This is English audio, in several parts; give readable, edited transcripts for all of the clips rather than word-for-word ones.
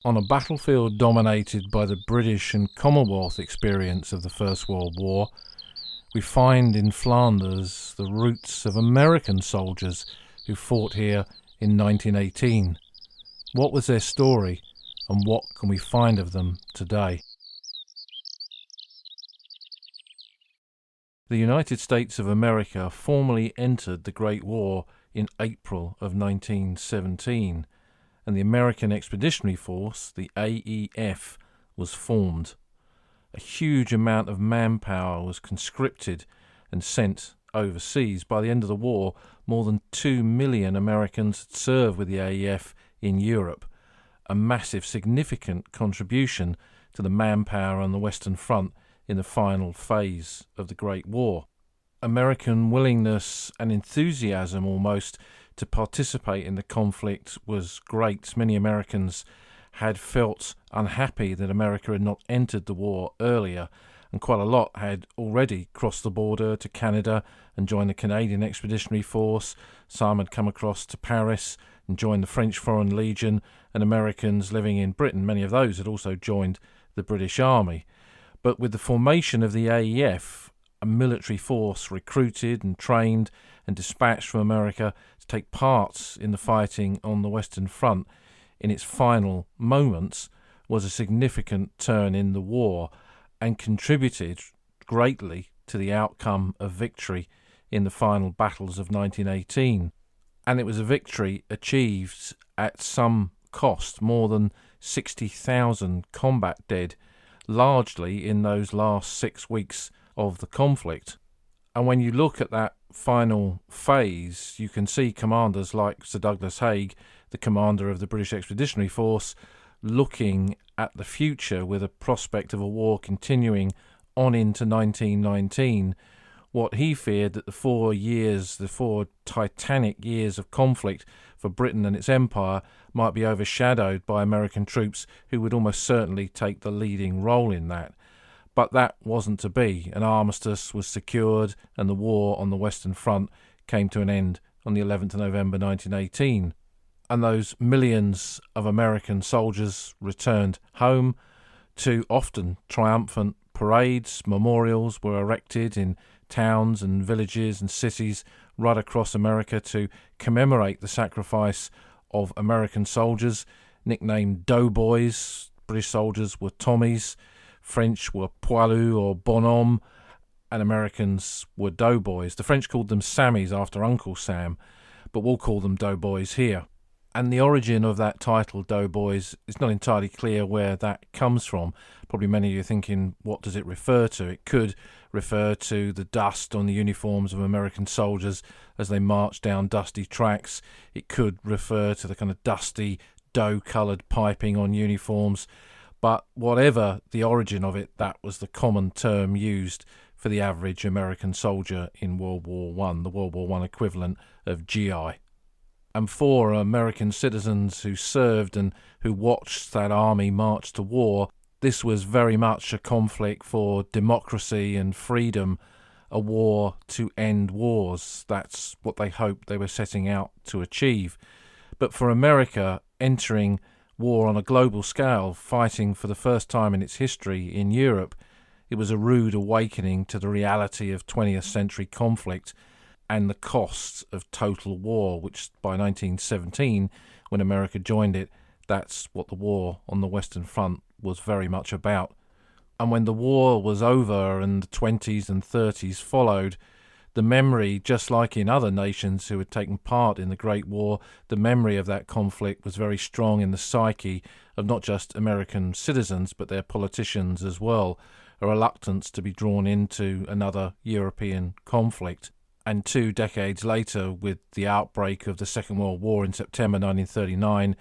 On a battlefield dominated by the British and Commonwealth experience of the First World War, we find in Flanders the roots of American soldiers who fought here in 1918. What was their story, and what can we find of them today? The United States of America formally entered the Great War in April of 1917, and the American Expeditionary Force, the AEF, was formed. A huge amount of manpower was conscripted and sent overseas. By the end of the war, more than 2 million Americans had served with the AEF in Europe, a massive, significant contribution to the manpower on the Western Front in the final phase of the Great War. American willingness and enthusiasm almost to participate in the conflict was great. Many Americans had felt unhappy that America had not entered the war earlier, and quite a lot had already crossed the border to Canada and joined the Canadian Expeditionary Force. Some had come across to Paris and joined the French Foreign Legion, and Americans living in Britain, many of those had also joined the British Army. But with the formation of the AEF, a military force recruited and trained and dispatched from America to take part in the fighting on the Western Front in its final moments, was a significant turn in the war and contributed greatly to the outcome of victory in the final battles of 1918. And it was a victory achieved at some cost, more than 60,000 combat dead, largely in those last 6 weeks of the conflict. And when you look at that final phase, you can see commanders like Sir Douglas Haig, the commander of the British Expeditionary Force, looking at the future with a prospect of a war continuing on into 1919. What he feared that the 4 titanic years of conflict for Britain and its empire might be overshadowed by American troops who would almost certainly take the leading role in that. But that wasn't to be. An armistice was secured and the war on the Western Front came to an end on the 11th of November 1918. And those millions of American soldiers returned home to often triumphant parades. Memorials were erected in towns and villages and cities right across America to commemorate the sacrifice of American soldiers, nicknamed Doughboys. British soldiers were Tommies, French were Poilus or Bonhomme, and Americans were Doughboys. The French called them Sammies after Uncle Sam, but we'll call them Doughboys here. And the origin of that title, Doughboys, is not entirely clear where that comes from. Probably many of you are thinking, what does it refer to? It could refer to the dust on the uniforms of American soldiers as they marched down dusty tracks. It could refer to the kind of dusty, dough-coloured piping on uniforms. But whatever the origin of it, that was the common term used for the average American soldier in World War I, the World War I equivalent of GI. And for American citizens who served and who watched that army march to war, this was very much a conflict for democracy and freedom, a war to end wars. That's what they hoped they were setting out to achieve. But for America, entering war on a global scale, fighting for the first time in its history in Europe, it was a rude awakening to the reality of 20th century conflict and the costs of total war, which by 1917, when America joined it, that's what the war on the Western Front was very much about. And when the war was over and the 20s and 30s followed, the memory, just like in other nations who had taken part in the Great War, the memory of that conflict was very strong in the psyche of not just American citizens, but their politicians as well, a reluctance to be drawn into another European conflict. And 2 decades later, with the outbreak of the Second World War in September 1939,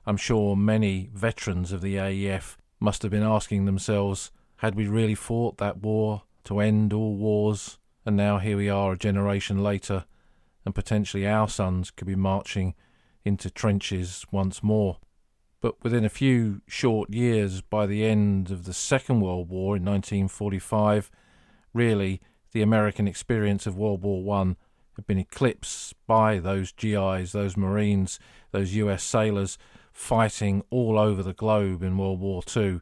I'm sure many veterans of the AEF must have been asking themselves, had we really fought that war to end all wars? And now here we are a generation later, and potentially our sons could be marching into trenches once more. But within a few short years, by the end of the Second World War in 1945, really the American experience of World War I had been eclipsed by those GIs, those Marines, those US sailors fighting all over the globe in World War II,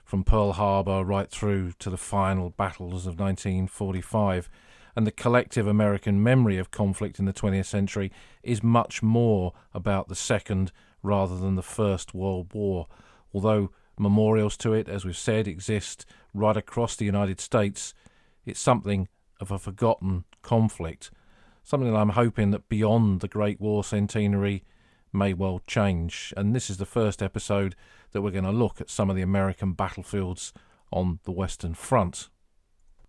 from Pearl Harbor right through to the final battles of 1945. And the collective American memory of conflict in the 20th century is much more about the Second rather than the First World War. Although memorials to it, as we've said, exist right across the United States, it's something of a forgotten conflict, something that I'm hoping that beyond the Great War centenary may well change. And this is the first episode that we're going to look at some of the American battlefields on the Western Front.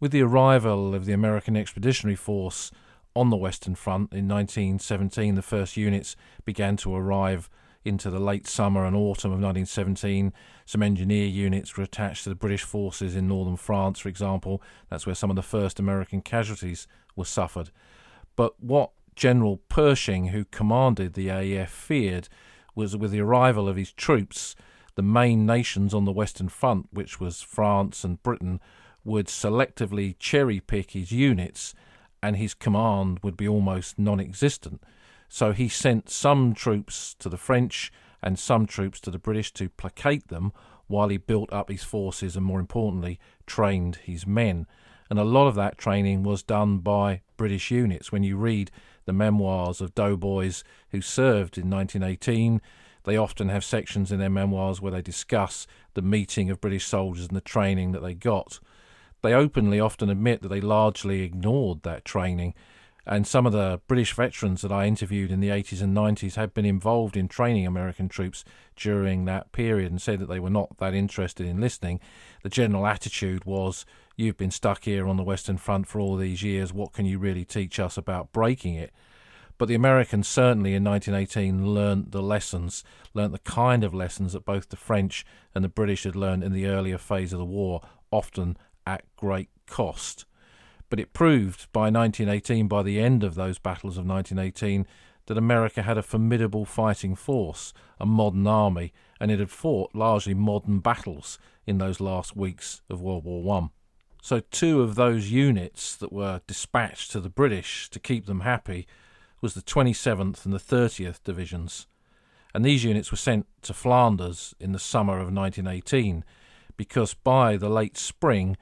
With the arrival of the American Expeditionary Force on the Western Front in 1917, the first units began to arrive into the late summer and autumn of 1917. Some engineer units were attached to the British forces in northern France, for example. That's where some of the first American casualties were suffered. But what General Pershing, who commanded the AEF, feared was with the arrival of his troops, the main nations on the Western Front, which was France and Britain, would selectively cherry-pick his units and his command would be almost non-existent. So he sent some troops to the French and some troops to the British to placate them while he built up his forces and, more importantly, trained his men. And a lot of that training was done by British units. When you read the memoirs of Doughboys who served in 1918, they often have sections in their memoirs where they discuss the meeting of British soldiers and the training that they got. They openly often admit that they largely ignored that training, and some of the British veterans that I interviewed in the 80s and 90s had been involved in training American troops during that period and said that they were not that interested in listening. The general attitude was, you've been stuck here on the Western Front for all these years, what can you really teach us about breaking it? But the Americans certainly in 1918 learnt the lessons, learnt the kind of lessons that both the French and the British had learned in the earlier phase of the war, often at great cost. But it proved by 1918, by the end of those battles of 1918, that America had a formidable fighting force, a modern army, and it had fought largely modern battles in those last weeks of World War I. So two of those units that were dispatched to the British to keep them happy was the 27th and the 30th Divisions. And these units were sent to Flanders in the summer of 1918 because by the late spring,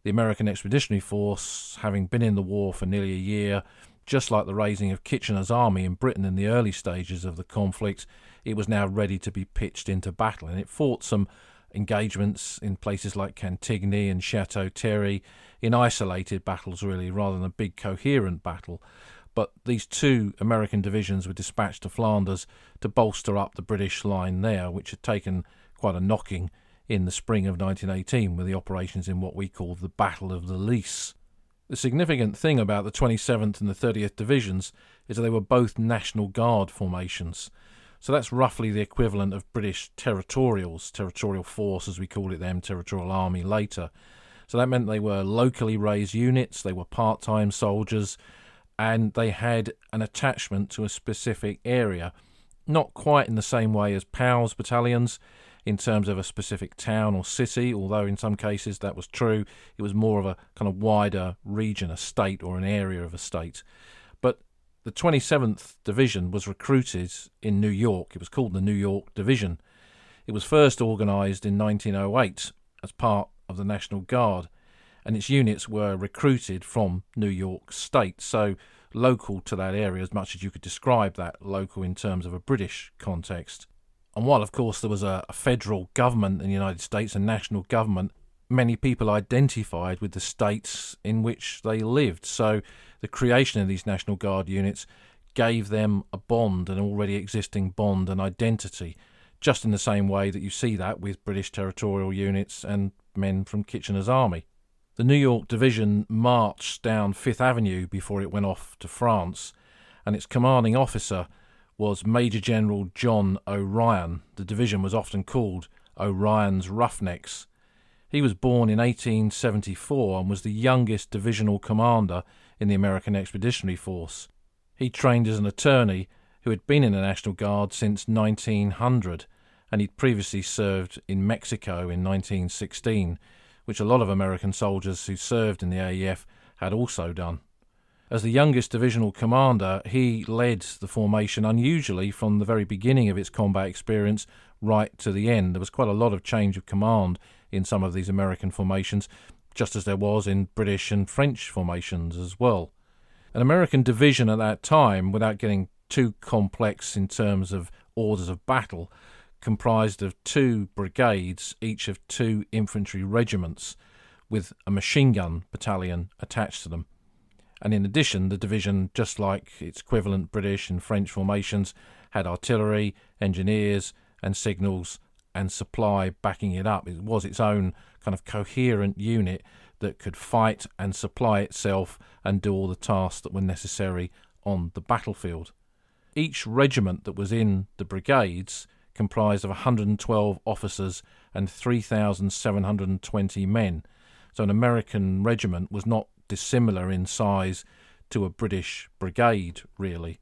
the American Expeditionary Force, having been in the war for nearly a year, just like the raising of Kitchener's army in Britain in the early stages of the conflict, it was now ready to be pitched into battle. And it fought some engagements in places like Cantigny and Chateau Thierry, in isolated battles really, rather than a big coherent battle. But these two American divisions were dispatched to Flanders to bolster up the British line there, which had taken quite a knocking in the spring of 1918 with the operations in what we call the Battle of the Lys. The significant thing about the 27th and the 30th Divisions is that they were both National Guard formations. So that's roughly the equivalent of British territorials, territorial force as we call it then, territorial army later. So that meant they were locally raised units, they were part-time soldiers, and they had an attachment to a specific area. Not quite in the same way as POWs battalions, in terms of a specific town or city, although in some cases that was true. It was more of a kind of wider region, a state or an area of a state. But the 27th Division was recruited in New York. It was called the New York Division. It was first organised in 1908 as part of the National Guard, and its units were recruited from New York State, so local to that area as much as you could describe that local in terms of a British context. And while, of course, there was a federal government in the United States, a national government, many people identified with the states in which they lived. So the creation of these National Guard units gave them a bond, an already existing bond and identity, just in the same way that you see that with British territorial units and men from Kitchener's army. The New York Division marched down Fifth Avenue before it went off to France, and its commanding officer was Major General John O'Ryan. The division was often called O'Ryan's Roughnecks. He was born in 1874 and was the youngest divisional commander in the American Expeditionary Force. He trained as an attorney who had been in the National Guard since 1900, and he'd previously served in Mexico in 1916, which a lot of American soldiers who served in the AEF had also done. As the youngest divisional commander, he led the formation unusually from the very beginning of its combat experience right to the end. There was quite a lot of change of command in some of these American formations, just as there was in British and French formations as well. An American division at that time, without getting too complex in terms of orders of battle, comprised of 2 brigades, each of 2 infantry regiments, with a machine gun battalion attached to them. And in addition, the division, just like its equivalent British and French formations, had artillery, engineers and signals and supply backing it up. It was its own kind of coherent unit that could fight and supply itself and do all the tasks that were necessary on the battlefield. Each regiment that was in the brigades comprised of 112 officers and 3,720 men. So an American regiment was not dissimilar in size to a British brigade, really.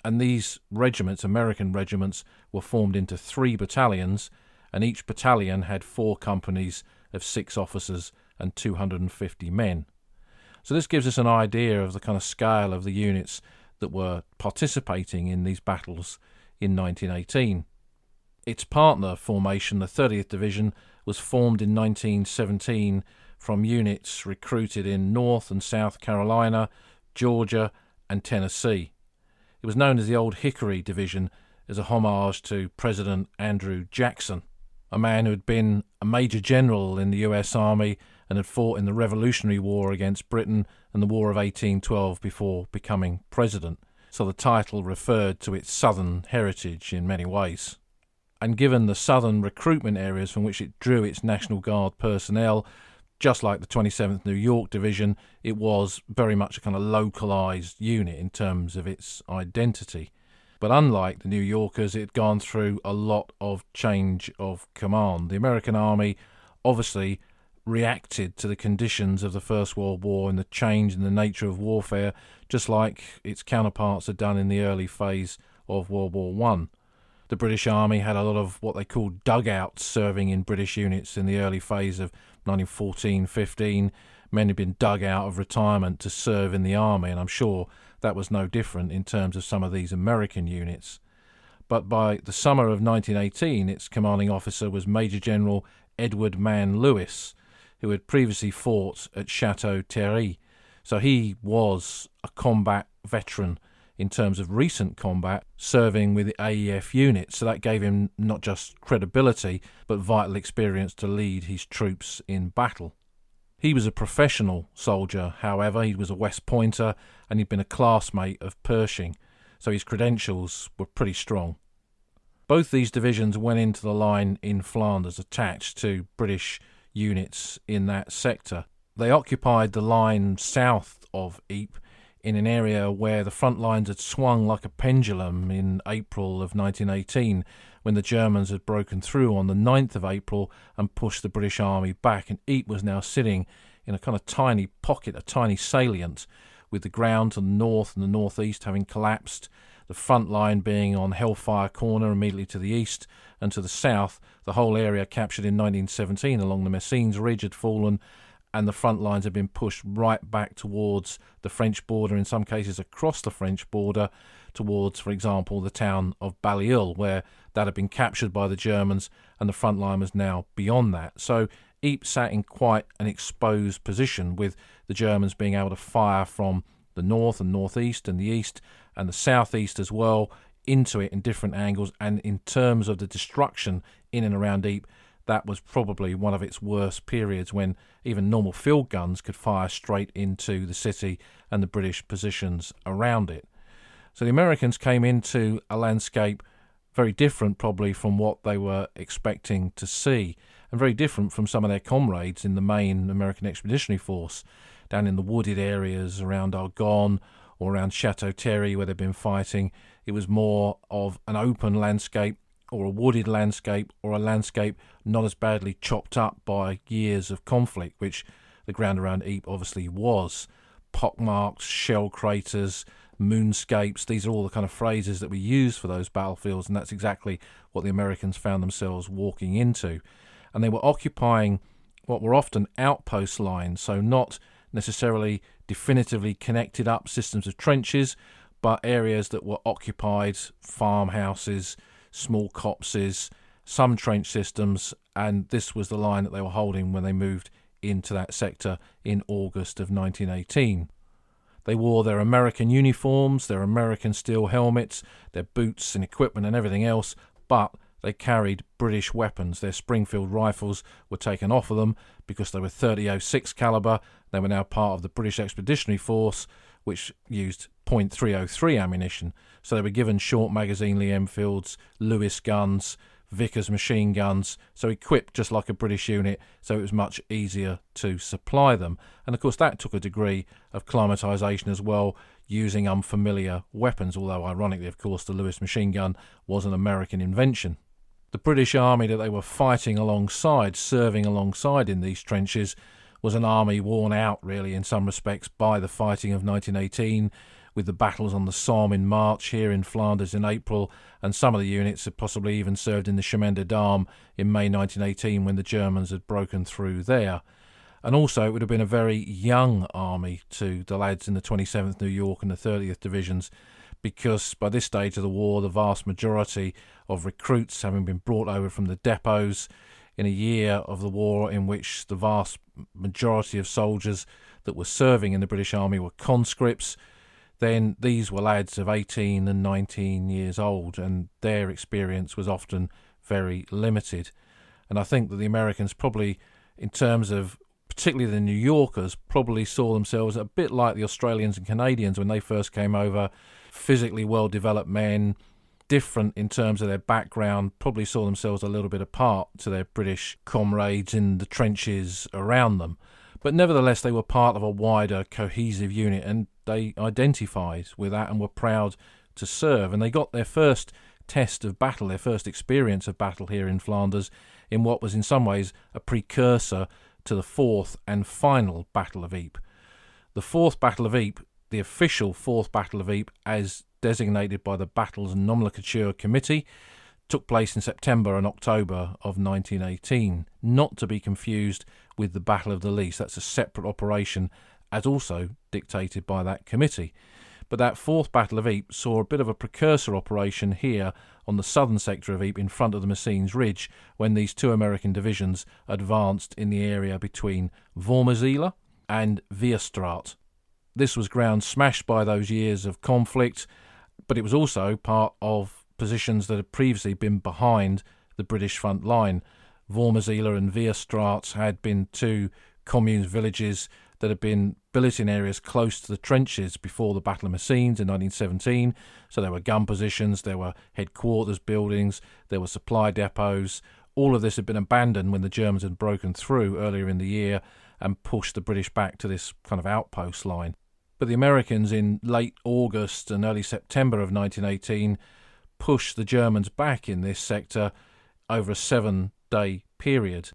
And these regiments, American regiments, were formed into 3 battalions, and each battalion had 4 companies of 6 officers and 250 men. So this gives us an idea of the kind of scale of the units that were participating in these battles in 1918. Its partner formation, the 30th Division, was formed in 1917 from units recruited in North and South Carolina, Georgia and Tennessee. It was known as the Old Hickory Division as a homage to President Andrew Jackson, a man who had been a major general in the US Army and had fought in the Revolutionary War against Britain and the War of 1812 before becoming president. So the title referred to its southern heritage in many ways. And given the southern recruitment areas from which it drew its National Guard personnel, just like the 27th New York Division, it was very much a kind of localised unit in terms of its identity. But unlike the New Yorkers, it had gone through a lot of change of command. The American Army obviously reacted to the conditions of the First World War and the change in the nature of warfare, just like its counterparts had done in the early phase of World War One. The British Army had a lot of what they called dugouts serving in British units in the early phase of 1914-15. Men had been dug out of retirement to serve in the army, and I'm sure that was no different in terms of some of these American units. But by the summer of 1918, its commanding officer was Major General Edward Mann Lewis, who had previously fought at Chateau Thierry. So he was a combat veteran in terms of recent combat, serving with the AEF unit. So that gave him not just credibility, but vital experience to lead his troops in battle. He was a professional soldier, however. He was a West Pointer, and he'd been a classmate of Pershing, so his credentials were pretty strong. Both these divisions went into the line in Flanders, attached to British units in that sector. They occupied the line south of Ypres, in an area where the front lines had swung like a pendulum in April of 1918, when the Germans had broken through on the 9th of April and pushed the British Army back, and Ypres was now sitting in a kind of tiny pocket, a tiny salient, with the ground to the north and the northeast having collapsed, the front line being on Hellfire Corner immediately to the east, and to the south, the whole area captured in 1917 along the Messines Ridge had fallen, and the front lines had been pushed right back towards the French border, in some cases across the French border, towards, for example, the town of Balliol, where that had been captured by the Germans, and the front line was now beyond that. So Ypres sat in quite an exposed position, with the Germans being able to fire from the north and northeast and the east and the southeast as well into it in different angles. And in terms of the destruction in and around Ypres, that was probably one of its worst periods, when even normal field guns could fire straight into the city and the British positions around it. So the Americans came into a landscape very different probably from what they were expecting to see, and very different from some of their comrades in the main American Expeditionary Force, down in the wooded areas around Argonne or around Chateau Thierry where they'd been fighting. It was more of an open landscape, or a wooded landscape, or a landscape not as badly chopped up by years of conflict, which the ground around Ypres obviously was. Pockmarks, shell craters, moonscapes, these are all the kind of phrases that we use for those battlefields, and that's exactly what the Americans found themselves walking into. And they were occupying what were often outpost lines, so not necessarily definitively connected up systems of trenches, but areas that were occupied, farmhouses, small copses, some trench systems, and this was the line that they were holding when they moved into that sector in August of 1918. They wore their American uniforms, their American steel helmets, their boots and equipment and everything else, but they carried British weapons. Their Springfield rifles were taken off of them because they were .30-06 caliber. They were now part of the British Expeditionary Force, which used .303 ammunition. So they were given short magazine Lee Enfields, Lewis guns, Vickers machine guns, so equipped just like a British unit, so it was much easier to supply them. And of course that took a degree of acclimatisation as well, using unfamiliar weapons, although ironically of course the Lewis machine gun was an American invention. The British army that they were fighting alongside, serving alongside in these trenches, was an army worn out really in some respects by the fighting of 1918, with the battles on the Somme in March, here in Flanders in April, and some of the units had possibly even served in the Chemin des Dames in May 1918 when the Germans had broken through there. And also it would have been a very young army to the lads in the 27th New York and the 30th Divisions, because by this stage of the war the vast majority of recruits having been brought over from the depots in a year of the war in which the vast majority of soldiers that were serving in the British Army were conscripts, then these were lads of 18 and 19 years old, and their experience was often very limited. And I think that the Americans probably, in terms of particularly the New Yorkers, probably saw themselves a bit like the Australians and Canadians when they first came over, physically well-developed men, different in terms of their background, probably saw themselves a little bit apart to their British comrades in the trenches around them. But nevertheless, they were part of a wider, cohesive unit, and they identified with that and were proud to serve. And they got their first test of battle, their first experience of battle here in Flanders, in what was in some ways a precursor to the fourth and final Battle of Ypres. The fourth Battle of Ypres, the official fourth Battle of Ypres, as designated by the Battles and Nomenclature Committee, took place in September and October of 1918, not to be confused with the Battle of the Lys. That's a separate operation, as also dictated by that committee. But that fourth Battle of Ypres saw a bit of a precursor operation here on the southern sector of Ypres in front of the Messines Ridge, when these two American divisions advanced in the area between Wormerzeele and Weerstraat. This was ground smashed by those years of conflict, but it was also part of positions that had previously been behind the British front line. Wormerzeele and Weerstraat had been two communes villages that had been billeted in areas close to the trenches before the Battle of Messines in 1917. So there were gun positions, there were headquarters buildings, there were supply depots. All of this had been abandoned when the Germans had broken through earlier in the year and pushed the British back to this kind of outpost line. But the Americans in late August and early September of 1918 pushed the Germans back in this sector over a 7-day period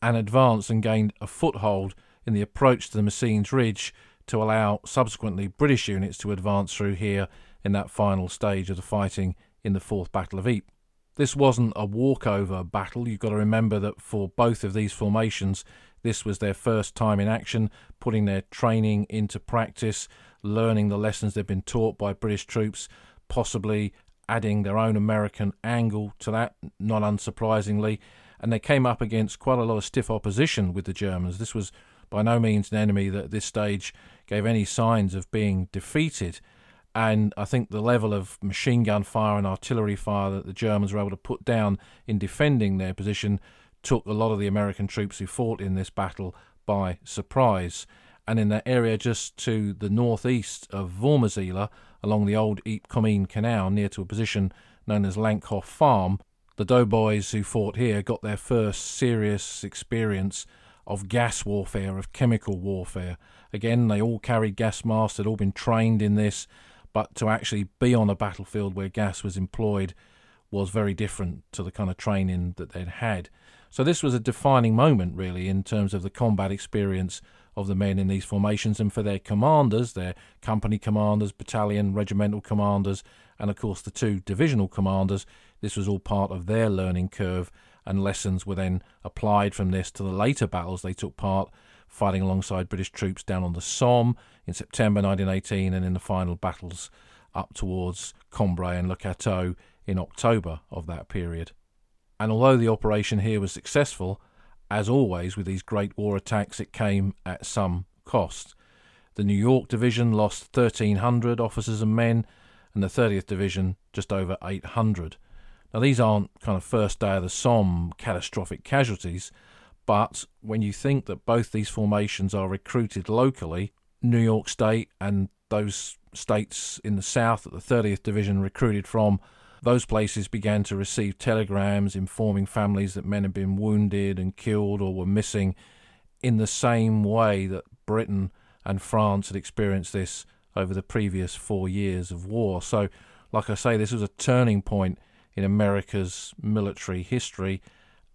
and advanced and gained a foothold in the approach to the Messines Ridge to allow subsequently British units to advance through here in that final stage of the fighting in the Fourth Battle of Ypres. This wasn't a walkover battle. You've got to remember that for both of these formations, this was their first time in action, putting their training into practice, learning the lessons they've been taught by British troops, possibly adding their own American angle to that, not unsurprisingly. And they came up against quite a lot of stiff opposition with the Germans. This was by no means an enemy that at this stage gave any signs of being defeated. And I think the level of machine gun fire and artillery fire that the Germans were able to put down in defending their position took a lot of the American troops who fought in this battle by surprise. And in that area just to the northeast of Wormerzeele, along the old Ypres Commune Canal, near to a position known as Lankhoff Farm, the Doughboys who fought here got their first serious experience of gas warfare, of chemical warfare. Again, they all carried gas masks, they'd all been trained in this, but to actually be on a battlefield where gas was employed was very different to the kind of training that they'd had. So this was a defining moment, really, in terms of the combat experience of the men in these formations, and for their commanders, their company commanders, battalion, regimental commanders, and of course the two divisional commanders, this was all part of their learning curve, and lessons were then applied from this to the later battles they took part, fighting alongside British troops down on the Somme in September 1918 and in the final battles up towards Cambrai and Le Cateau in October of that period. And although the operation here was successful, as always with these Great War attacks, it came at some cost. The New York Division lost 1,300 officers and men, and the 30th Division just over 800. Now these aren't kind of first day of the Somme catastrophic casualties, but when you think that both these formations are recruited locally, New York State and those states in the south that the 30th Division recruited from, those places began to receive telegrams informing families that men had been wounded and killed or were missing in the same way that Britain and France had experienced this over the previous 4 years of war. So, like I say, this was a turning point in America's military history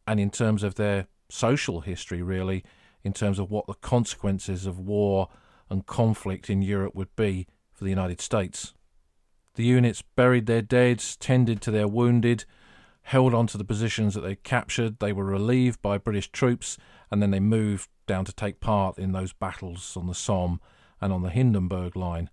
and in terms of their social history, really, in terms of what the consequences of war and conflict in Europe would be for the United States. The units buried their dead, tended to their wounded, held on to the positions that they captured. They were relieved by British troops, and then they moved down to take part in those battles on the Somme and on the Hindenburg Line.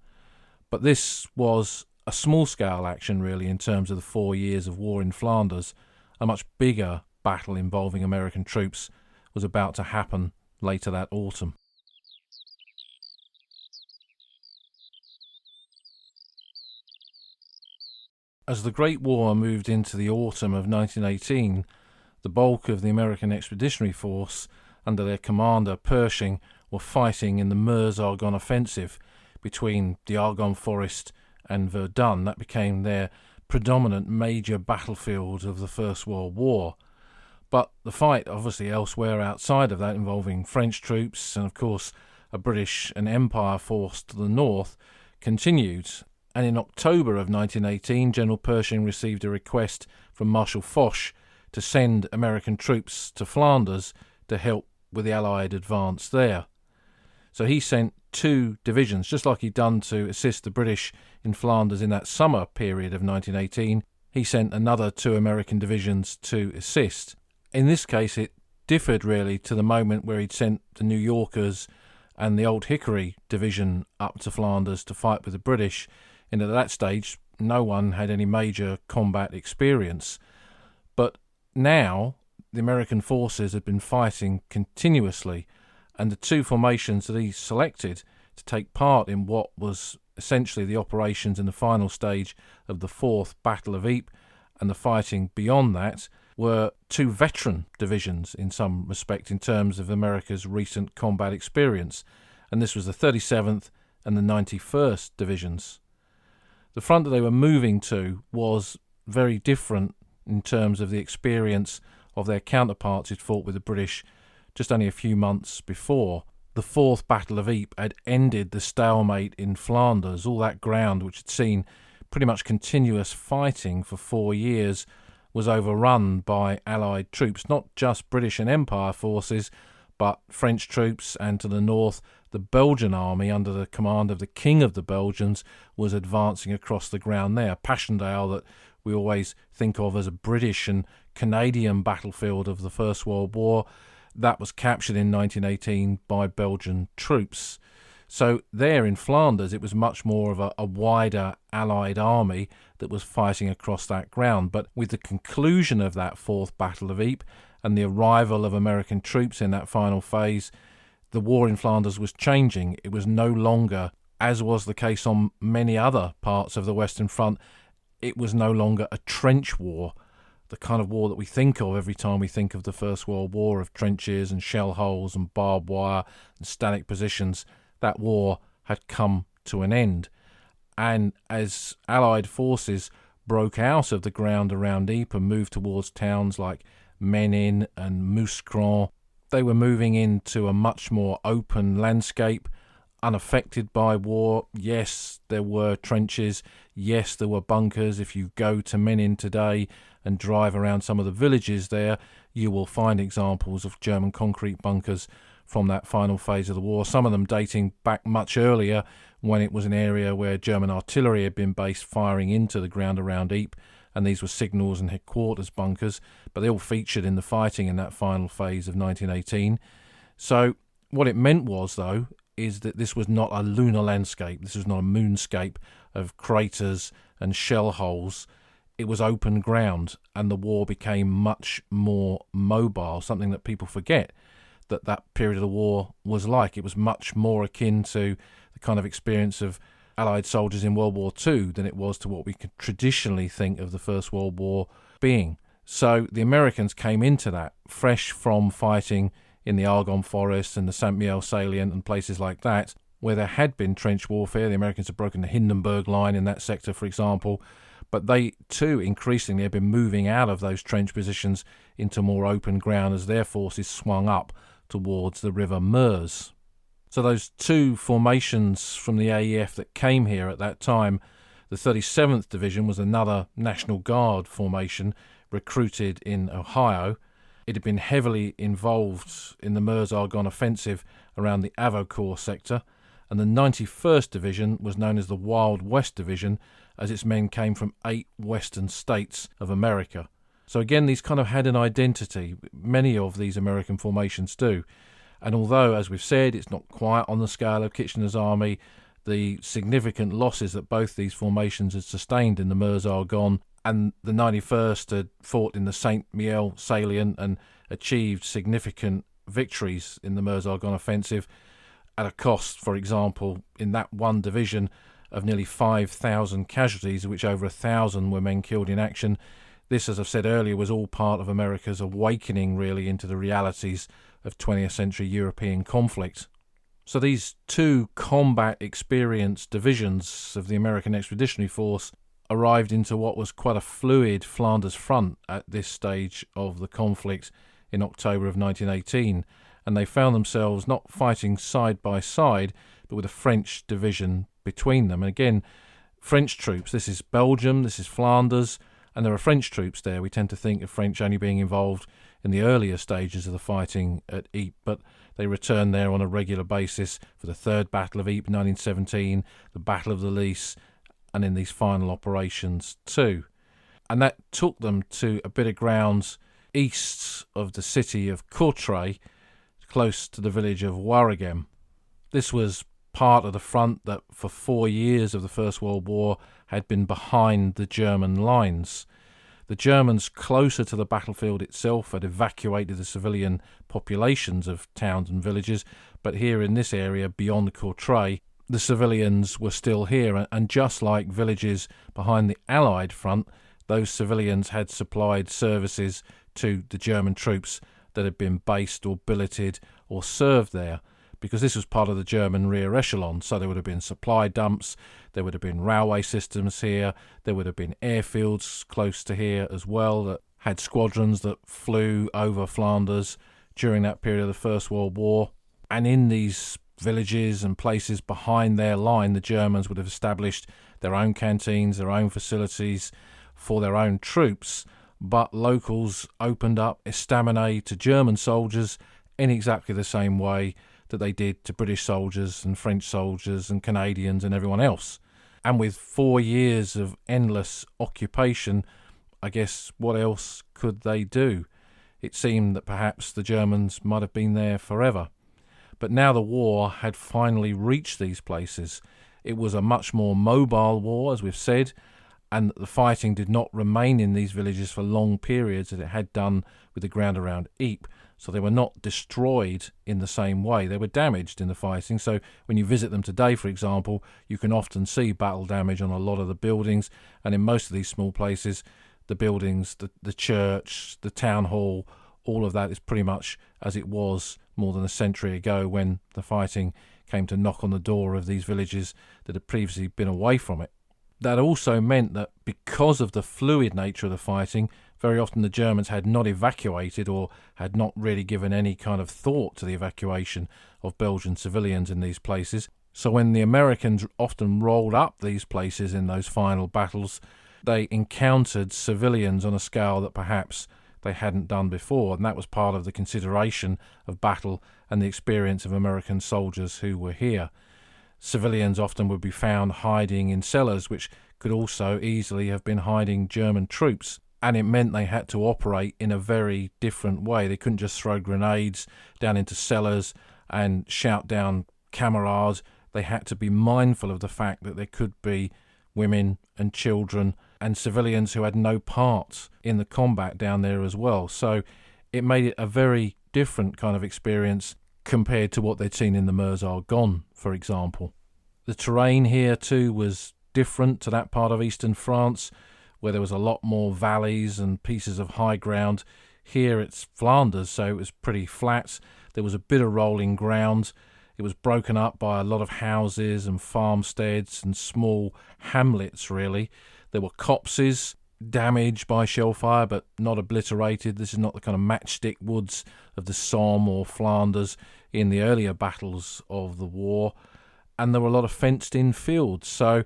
But this was a small-scale action, really, in terms of the 4 years of war in Flanders. A much bigger battle involving American troops was about to happen later that autumn. As the Great War moved into the autumn of 1918, the bulk of the American Expeditionary Force, under their commander Pershing, were fighting in the Meuse-Argonne offensive between the Argonne Forest and Verdun. That became their predominant major battlefield of the First World War. But the fight, obviously elsewhere outside of that, involving French troops and, of course, a British and Empire force to the north, continued. And in October of 1918, General Pershing received a request from Marshal Foch to send American troops to Flanders to help with the Allied advance there. So he sent 2 divisions, just like he'd done to assist the British in Flanders in that summer period of 1918. He sent another 2 American divisions to assist. In this case, it differed really to the moment where he'd sent the New Yorkers and the Old Hickory division up to Flanders to fight with the British. And at that stage, no one had any major combat experience. But now, the American forces had been fighting continuously, and the 2 formations that he selected to take part in what was essentially the operations in the final stage of the 4th Battle of Ypres and the fighting beyond that were 2 veteran divisions in some respect in terms of America's recent combat experience, and this was the 37th and the 91st Divisions. The front that they were moving to was very different in terms of the experience of their counterparts who'd fought with the British just only a few months before. The 4th Battle of Ypres had ended the stalemate in Flanders. All that ground, which had seen pretty much continuous fighting for 4 years, was overrun by Allied troops, not just British and Empire forces, but French troops, and to the north, the Belgian army under the command of the King of the Belgians was advancing across the ground there. Passchendaele, that we always think of as a British and Canadian battlefield of the First World War, that was captured in 1918 by Belgian troops. So there in Flanders, it was much more of a wider Allied army that was fighting across that ground. But with the conclusion of that 4th Battle of Ypres and the arrival of American troops in that final phase, the war in Flanders was changing. It was no longer, as was the case on many other parts of the Western Front, it was no longer a trench war, the kind of war that we think of every time we think of the First World War, of trenches and shell holes and barbed wire and static positions. That war had come to an end. And as Allied forces broke out of the ground around Ypres and moved towards towns like Menin and Mouscron, they were moving into a much more open landscape, unaffected by war. Yes, there were trenches. Yes, there were bunkers. If you go to Menin today and drive around some of the villages there, you will find examples of German concrete bunkers from that final phase of the war, some of them dating back much earlier when it was an area where German artillery had been based firing into the ground around Ypres, and these were signals and headquarters bunkers, but they all featured in the fighting in that final phase of 1918. So what it meant was, though, is that this was not a lunar landscape. This was not a moonscape of craters and shell holes. It was open ground, and the war became much more mobile, something that people forget that period of the war was like. It was much more akin to the kind of experience of Allied soldiers in World War II than it was to what we could traditionally think of the First World War being. So the Americans came into that fresh from fighting in the Argonne Forest and the Saint-Mihiel salient and places like that, where there had been trench warfare. The Americans had broken the Hindenburg Line in that sector, for example, but they too increasingly have been moving out of those trench positions into more open ground as their forces swung up towards the River Meuse. So those two formations from the AEF that came here at that time, the 37th Division was another National Guard formation recruited in Ohio. It had been heavily involved in the Meuse-Argonne offensive around the Avocourt sector, and the 91st Division was known as the Wild West Division, as its men came from 8 western states of America. So again, these kind of had an identity. Many of these American formations do. And although, as we've said, it's not quite on the scale of Kitchener's army, the significant losses that both these formations had sustained in the Meuse-Argonne, and the 91st had fought in the Saint-Mihiel salient and achieved significant victories in the Meuse-Argonne offensive at a cost, for example, in that one division of nearly 5,000 casualties, of which over 1,000 were men killed in action. This, as I've said earlier, was all part of America's awakening, really, into the realities of 20th century European conflict. So these two combat-experienced divisions of the American Expeditionary Force arrived into what was quite a fluid Flanders front at this stage of the conflict in October of 1918, and they found themselves not fighting side by side, but with a French division between them. And again, French troops, this is Belgium, this is Flanders, and there are French troops there. We tend to think of French only being involved in the earlier stages of the fighting at Ypres, but they returned there on a regular basis for the Third Battle of Ypres 1917, the Battle of the Lys, and in these final operations too. And that took them to a bit of ground east of the city of Courtrai, close to the village of Waregem. This was part of the front that for 4 years of the First World War had been behind the German lines. The Germans closer to the battlefield itself had evacuated the civilian populations of towns and villages, but here in this area beyond Courtrai, the civilians were still here, and just like villages behind the Allied front, those civilians had supplied services to the German troops that had been based or billeted or served there, because this was part of the German rear echelon. So there would have been supply dumps, there would have been railway systems here, there would have been airfields close to here as well that had squadrons that flew over Flanders during that period of the First World War. And in these villages and places behind their line, the Germans would have established their own canteens, their own facilities for their own troops, but locals opened up estaminet to German soldiers in exactly the same way that they did to British soldiers and French soldiers and Canadians and everyone else. And with 4 years of endless occupation, I guess what else could they do? It seemed that perhaps the Germans might have been there forever. But now the war had finally reached these places. It was a much more mobile war, as we've said, and the fighting did not remain in these villages for long periods as it had done with the ground around Ypres. So they were not destroyed in the same way. They were damaged in the fighting. So when you visit them today, for example, you can often see battle damage on a lot of the buildings. And in most of these small places, the buildings, the church, the town hall, all of that is pretty much as it was more than a century ago when the fighting came to knock on the door of these villages that had previously been away from it. That also meant that because of the fluid nature of the fighting, very often the Germans had not evacuated or had not really given any kind of thought to the evacuation of Belgian civilians in these places. So when the Americans often rolled up these places in those final battles, they encountered civilians on a scale that perhaps they hadn't done before, and that was part of the consideration of battle and the experience of American soldiers who were here. Civilians often would be found hiding in cellars, which could also easily have been hiding German troops, and it meant they had to operate in a very different way. They couldn't just throw grenades down into cellars and shout down camarades, they had to be mindful of the fact that there could be women and children and civilians who had no part in the combat down there as well. So it made it a very different kind of experience compared to what they'd seen in the Meuse-Argonne, for example. The terrain here too was different to that part of eastern France, where there was a lot more valleys and pieces of high ground. Here it's Flanders, so it was pretty flat. There was a bit of rolling ground. It was broken up by a lot of houses and farmsteads and small hamlets, really. There were copses damaged by shell fire, but not obliterated. This is not the kind of matchstick woods of the Somme or Flanders in the earlier battles of the war. And there were a lot of fenced-in fields. So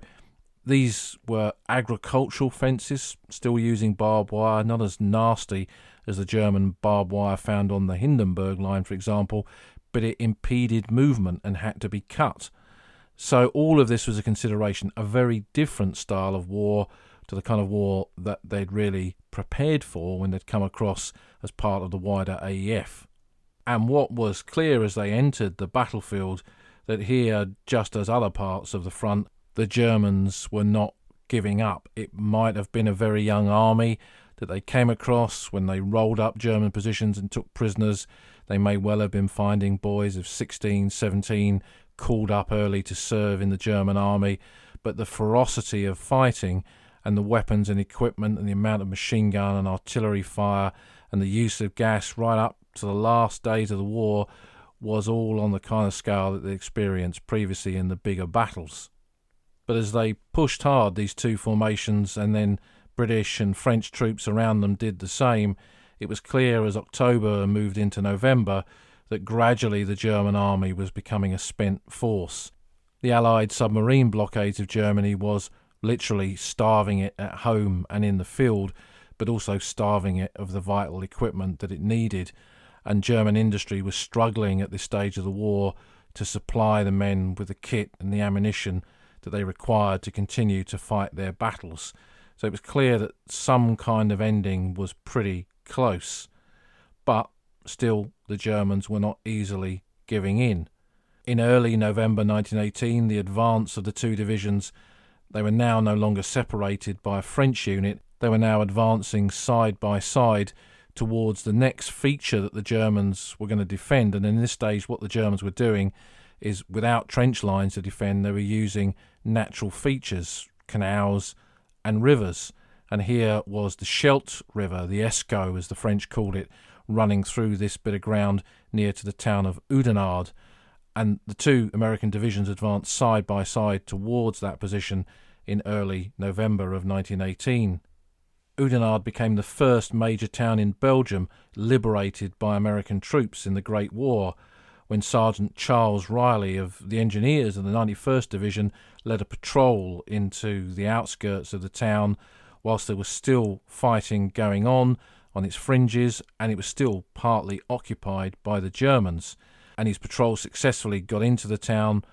these were agricultural fences, still using barbed wire, not as nasty as the German barbed wire found on the Hindenburg line, for example, but it impeded movement and had to be cut. So all of this was a consideration, a very different style of war to the kind of war that they'd really prepared for when they'd come across as part of the wider AEF. And what was clear as they entered the battlefield, that here, just as other parts of the front, the Germans were not giving up. It might have been a very young army that they came across when they rolled up German positions and took prisoners. They may well have been finding boys of 16, 17 called up early to serve in the German army, but the ferocity of fighting and the weapons and equipment and the amount of machine gun and artillery fire and the use of gas right up to the last days of the war was all on the kind of scale that they experienced previously in the bigger battles. But as they pushed hard, these two formations, and then British and French troops around them did the same, it was clear as October moved into November that gradually the German army was becoming a spent force. The Allied submarine blockades of Germany was literally starving it at home and in the field, but also starving it of the vital equipment that it needed. And German industry was struggling at this stage of the war to supply the men with the kit and the ammunition that they required to continue to fight their battles. So it was clear that some kind of ending was pretty close. But still, the Germans were not easily giving in. In early November 1918, the advance of the two divisions, they were now no longer separated by a French unit. They were now advancing side by side towards the next feature that the Germans were going to defend. And in this stage, what the Germans were doing is, without trench lines to defend, they were using natural features, canals and rivers. And here was the Scheldt River, the Escaut as the French called it, running through this bit of ground near to the town of Oudenarde. And the two American divisions advanced side by side towards that position in early November of 1918. Oudenarde became the first major town in Belgium liberated by American troops in the Great War, when Sergeant Charles Riley of the Engineers of the 91st Division led a patrol into the outskirts of the town whilst there was still fighting going on its fringes, and it was still partly occupied by the Germans. And his patrol successfully got into the town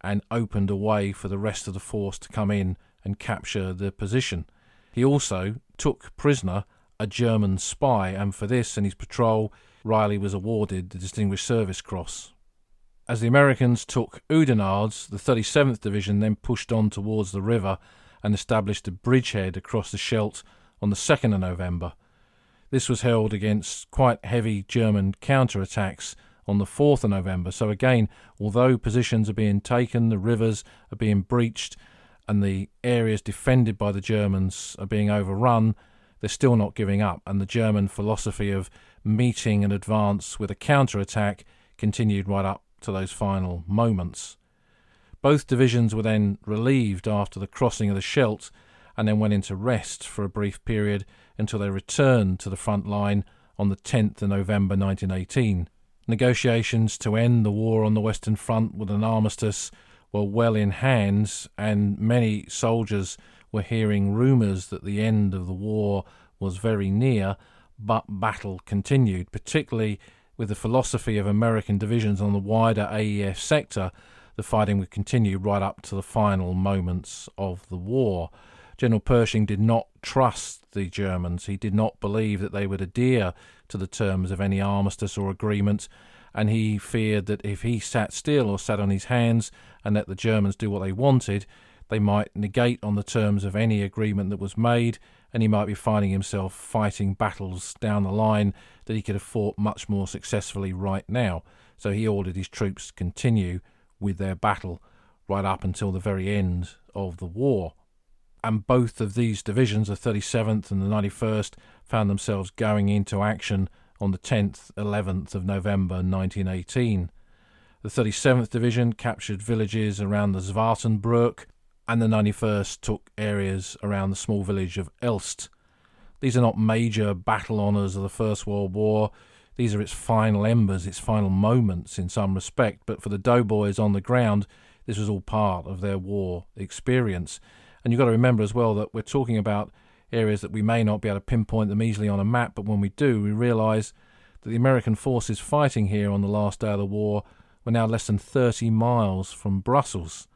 and opened a way for the rest of the force to come in and capture the position. He also took prisoner a German spy, and for this and his patrol, Riley was awarded the Distinguished Service Cross. As the Americans took Oudenarde, the 37th Division then pushed on towards the river and established a bridgehead across the Scheldt on the 2nd of November. This was held against quite heavy German counterattacks on the 4th of November. So again, although positions are being taken, the rivers are being breached, and the areas defended by the Germans are being overrun, they're still not giving up. And the German philosophy of meeting an advance with a counterattack continued right up to those final moments. Both divisions were then relieved after the crossing of the Scheldt and then went into rest for a brief period until they returned to the front line on the 10th of November 1918. Negotiations to end the war on the Western Front with an armistice were well in hand, and many soldiers were hearing rumours that the end of the war was very near, but battle continued, particularly with the philosophy of American divisions on the wider AEF sector. The fighting would continue right up to the final moments of the war. General Pershing did not trust the Germans. He did not believe that they would adhere to the terms of any armistice or agreement, and he feared that if he sat still or sat on his hands and let the Germans do what they wanted, they might negate on the terms of any agreement that was made, and he might be finding himself fighting battles down the line that he could have fought much more successfully right now. So he ordered his troops to continue with their battle right up until the very end of the war. And both of these divisions, the 37th and the 91st, found themselves going into action on the 10th, 11th of November 1918. The 37th Division captured villages around the Zwartenbroek, and the 91st took areas around the small village of Elst. These are not major battle honours of the First World War. These are its final embers, its final moments in some respect, but for the Doughboys on the ground, this was all part of their war experience. And you've got to remember as well that we're talking about areas that we may not be able to pinpoint them easily on a map, but when we do, we realise that the American forces fighting here on the last day of the war were now less than 30 miles from Brussels.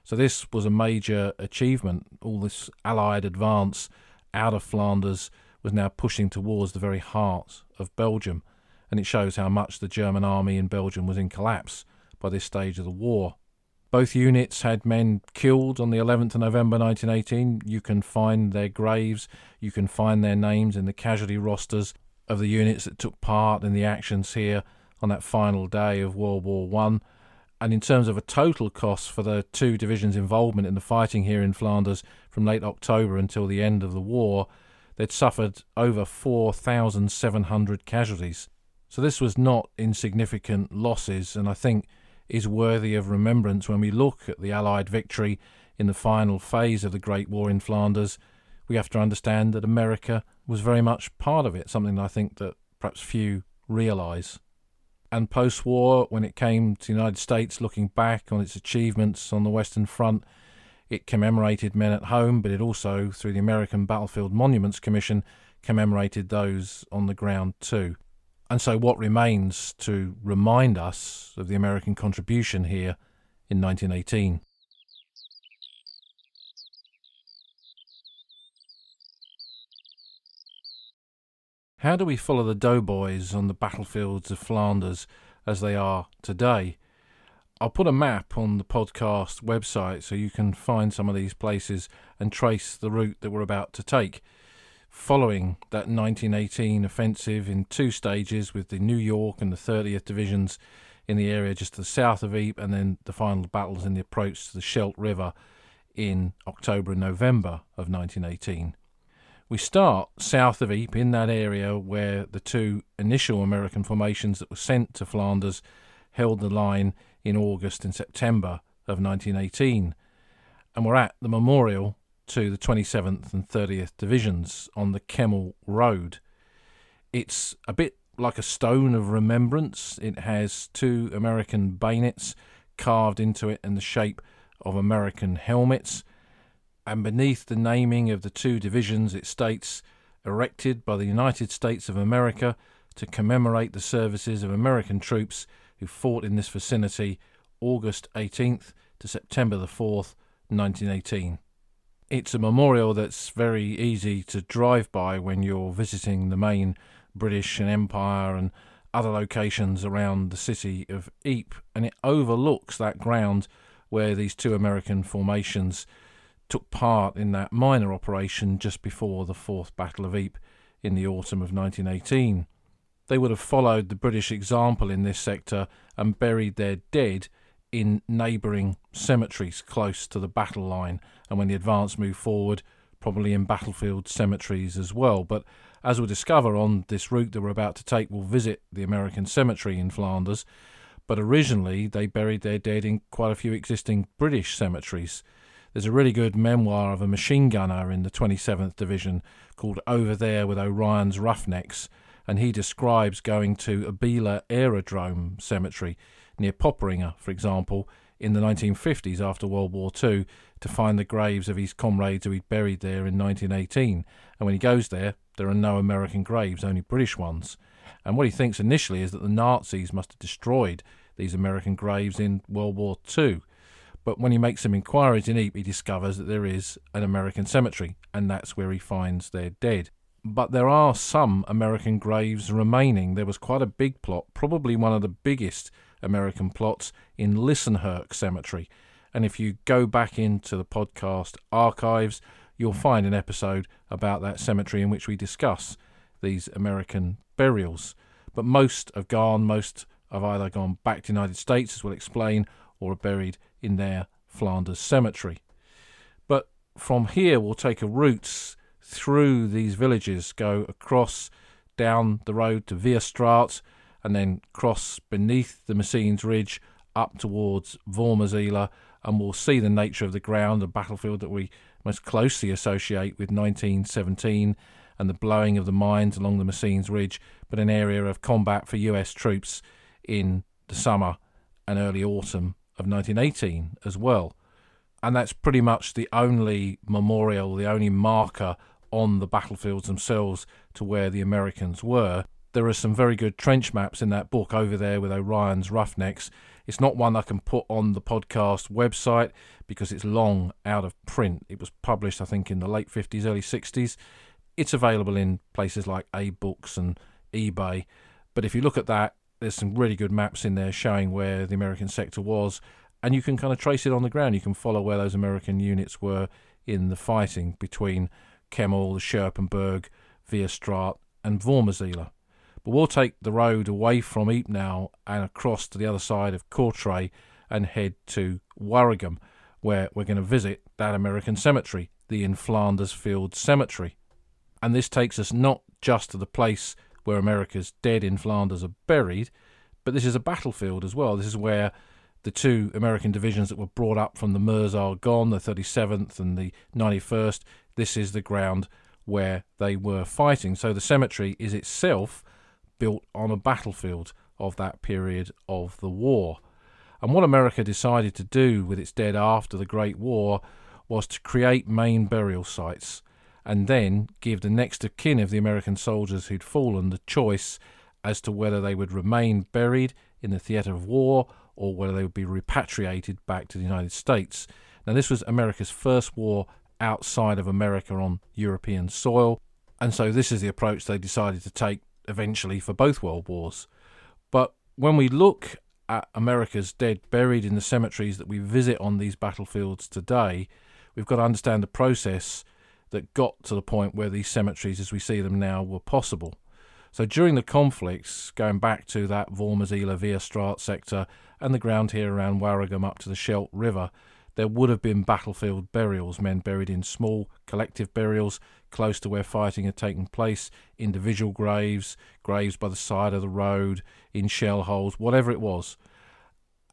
So this was a major achievement. All this Allied advance out of Flanders was now pushing towards the very heart of Belgium, and it shows how much the German army in Belgium was in collapse by this stage of the war. Both units had men killed on the 11th of November 1918. You can find their graves, you can find their names in the casualty rosters of the units that took part in the actions here on that final day of World War I. And in terms of a total cost for the two divisions' involvement in the fighting here in Flanders from late October until the end of the war, they'd suffered over 4,700 casualties. So this was not insignificant losses, and I think is worthy of remembrance when we look at the Allied victory in the final phase of the Great War in Flanders. We have to understand that America was very much part of it, something that I think that perhaps few realise. And post-war, when it came to the United States looking back on its achievements on the Western Front, it commemorated men at home, but it also, through the American Battlefield Monuments Commission, commemorated those on the ground too. And so what remains to remind us of the American contribution here in 1918? How do we follow the Doughboys on the battlefields of Flanders as they are today? I'll put a map on the podcast website so you can find some of these places and trace the route that we're about to take. Following that 1918 offensive in two stages with the New York and the 30th Divisions in the area just to the south of Ypres, and then the final battles in the approach to the Scheldt River in October and November of 1918. We start south of Ypres in that area where the two initial American formations that were sent to Flanders held the line in August and September of 1918. And we're at the memorial to the 27th and 30th Divisions on the Kemmel Road. It's a bit like a stone of remembrance. It has two American bayonets carved into it in the shape of American helmets. And beneath the naming of the two divisions it states, erected by the United States of America to commemorate the services of American troops who fought in this vicinity August 18th to September the 4th, 1918. It's a memorial that's very easy to drive by when you're visiting the main British and Empire and other locations around the city of Ypres, and it overlooks that ground where these two American formations took part in that minor operation just before the Fourth Battle of Ypres in the autumn of 1918. They would have followed the British example in this sector and buried their dead in neighbouring cemeteries close to the battle line, and when the advance moved forward, probably in battlefield cemeteries as well. But as we'll discover on this route that we're about to take, we'll visit the American cemetery in Flanders, but originally they buried their dead in quite a few existing British cemeteries. There's a really good memoir of a machine gunner in the 27th Division called Over There with Orion's Roughnecks, and he describes going to Abila Aerodrome Cemetery near Popperinger, for example, in the 1950s after World War II to find the graves of his comrades who he'd buried there in 1918. And when he goes there, there are no American graves, only British ones. And what he thinks initially is that the Nazis must have destroyed these American graves in World War II. But when he makes some inquiries in Ypres, he discovers that there is an American cemetery, and that's where he finds their dead. but there are some American graves remaining. There was quite a big plot, probably one of the biggest American plots in Lissenherk Cemetery. And if you go back into the podcast archives, you'll find an episode about that cemetery in which we discuss these American burials. But most have either gone back to the United States, as we'll explain, or are buried in their Flanders cemetery. But from here, we'll take a route through these villages, go across down the road to Weerstraat, and then cross beneath the Messines Ridge up towards Wormerzeele, and we'll see the nature of the ground, a battlefield that we most closely associate with 1917 and the blowing of the mines along the Messines Ridge, but an area of combat for US troops in the summer and early autumn of 1918 as well. And that's pretty much the only memorial, the only marker on the battlefields themselves to where the Americans were. There are some very good trench maps in that book over there with Orion's Roughnecks. It's not one I can put on the podcast website because it's long out of print. It was published, I think, in the late 50s, early 60s. It's available in places like A-Books and eBay. But if you look at that, there's some really good maps in there showing where the American sector was, and you can kind of trace it on the ground. You can follow where those American units were in the fighting between Kemmel, Scherpenberg, Weerstraat and Wormerzeele. But we'll take the road away from Ypres now and across to the other side of Courtrai and head to Waregem, where we're going to visit that American cemetery, the In Flanders Field Cemetery. And this takes us not just to the place where America's dead in Flanders are buried, but this is a battlefield as well. This is where the two American divisions that were brought up from the Meuse are gone, the 37th and the 91st. This is the ground where they were fighting. So the cemetery is itself built on a battlefield of that period of the war. And what America decided to do with its dead after the Great War was to create main burial sites and then give the next of kin of the American soldiers who'd fallen the choice as to whether they would remain buried in the theatre of war or whether they would be repatriated back to the United States. Now, this was America's first war outside of America on European soil, and so this is the approach they decided to take eventually for both world wars. But when we look at America's dead buried in the cemeteries that we visit on these battlefields today, we've got to understand the process that got to the point where these cemeteries as we see them now were possible. So during the conflicts, going back to that Wormerzeele Weerstraat sector and the ground here around Waregem up to the Scheldt River, there would have been battlefield burials, men buried in small collective burials close to where fighting had taken place, individual graves, graves by the side of the road, in shell holes, whatever it was.